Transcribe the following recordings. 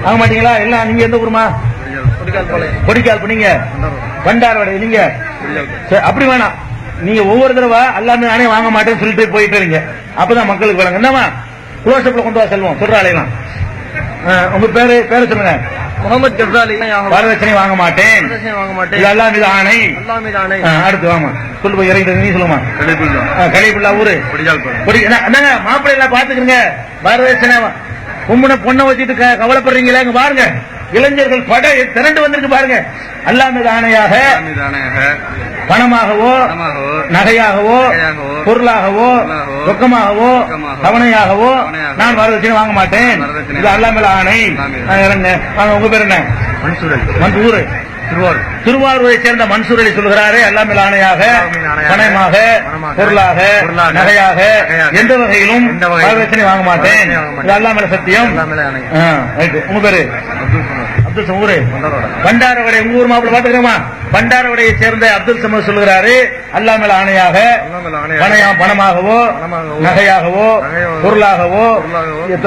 வாங்க மாட்டீங்களா? எல்லாம் நீங்க எந்த ஊருமா? கொடிக்கால். நீங்க பண்டாரவடை. நீங்க அப்படி வேணாம், நீங்க ஒவ்வொரு தடவை எல்லாமே நானே வாங்க மாட்டேன்னு சொல்லிட்டு போயிட்டு இருங்க. அப்பதான் மக்களுக்கு வழங்க. என்னமா குளோசப்ல கொண்டு வா செல்வம் சொல்றாளேலாம். உங்க பேரு சொல்லுங்க. முகமது கசாலி. வரதட்சணை வாங்க மாட்டேன். எல்லாம் மீது ஆணை. அடுத்து வாமா சொல்லு போய் இறங்கி நீ சொல்லுமா. கலிபுல்லா ஊரு என்னங்க மாப்பிள்ளை எல்லாம் பாத்துக்கிறீங்க. வரதட்சணை பொண்ணை வச்சுட்டு கவலைப்படுறீங்களா? பாருங்க இளைஞர்கள் பட திரண்டு வந்திருக்கு பாருங்க. அல்லாஹ் மீது ஆணையாக பணமாகவோ நகையாகவோ பொருளாகவோ ரொக்கமாகவோ தவணையாகவோ நான் வரதட்சணை வாங்க மாட்டேன். இது அல்லாஹ் மேல ஆணை. உங்க பேர் என்ன? மன்சூர். திருவாரூரை சேர்ந்த மன்சூர் அலி சொல்கிறாரே, அல்லாஹ் மேல் ஆணையாக பணமாக பொருளாக நகையாக எந்த வகையிலும் வரதட்சணை வாங்க மாட்டேன். இது அல்லாஹ் மேல சத்தியம். உங்க பேரு? அப்துல் சமூர். பண்டாரவடை. உங்க ஊர் மாப்பிள்ள பாத்துக்கிறோமா? பண்டாரவடையை சேர்ந்த அப்துல் சமூர் சொல்கிறாரு, அல்லாஹ் மேல் ஆணையாக பணமாகவோ நகையாகவோ பொருளாகவோ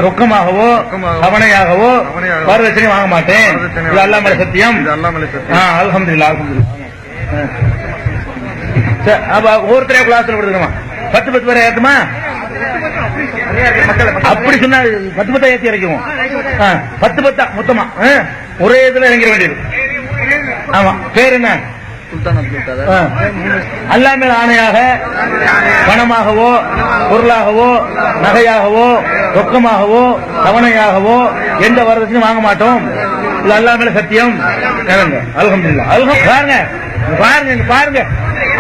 ரொக்கமாகவோ தவணையாகவோ வரதட்சணை வாங்க மாட்டேன். இது அல்லாஹ் மேல சத்தியம். அல்ஹம்துலில்லாஹ். ஒவ்வொருத்தரையா கிளாஸ்ல கொடுக்கணுமா? 10 பேரை ஏற்றுமா? அப்படி சொன்னா 10 ஏற்றி இறக்குவோம். 10 மொத்தமா ஒரே இதுல இறங்கிட வேண்டியது. ஆமா. பேர் என்ன? அல்லாஹ் மேல் ஆணையாக பணமாகவோ பொருளாகவோ நகையாகவோ ரொக்கமாகவோ தவணையாகவோ எந்த வரதட்சணையும் வாங்க மாட்டோம். இது அல்லாஹ் மேல சத்தியம். அல்ஹம்துலில்லாஹ். பாருங்க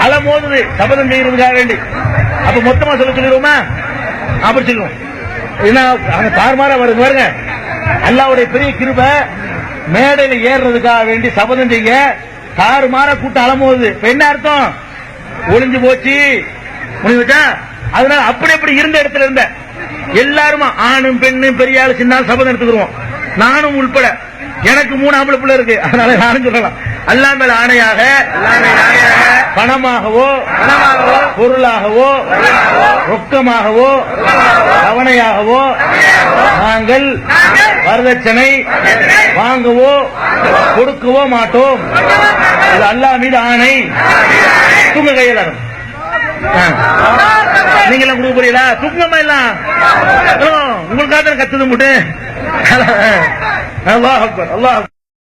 அலமோது சபதம் செய்யறதுக்காக வேண்டி. அப்ப மொத்தமா சொல்லிடுவோமா? அப்படி சொல்லுவோம். தாறுமாறா வருது பாருங்க. அல்லாஹ்வுடைய பெரிய கிருபை, மேடையில ஏறுறதுக்காக வேண்டி சபதம் செய்ய தாறுமாறா கூட்டம் அலமோது. இப்ப என்ன அர்த்தம்? ஒளிஞ்சு போச்சு முடிவுச்சா. அதனால அப்படி இருந்த இடத்துல இருந்த எல்லாருமா ஆணும் பெண்ணும் பெரிய ஆளு சின்ன சபதம் எடுத்துக்கிறோம். நானும் உள்பட. எனக்கு 3 ஆம்பளை பிள்ளை இருக்கு. அதனால நானும் சொல்லலாம். அல்லாஹ் மேல் ஆணையாக பணமாகவோ பொருளாகவோ ரொக்கமாகவோ தவணையாகவோ நாங்கள் வரதட்சணை வாங்கவோ கொடுக்கவோ மாட்டோம். இது அல்லாஹ் மீது ஆணை. தூங்க கையெல்லாம் நீங்க எல்லாம் கொடுக்க போறீங்களா? தூக்கமா எல்லாம் உங்களுக்காக கத்துது முட்டு. அல்லாஹ் அக்பர். அல்லாஹ்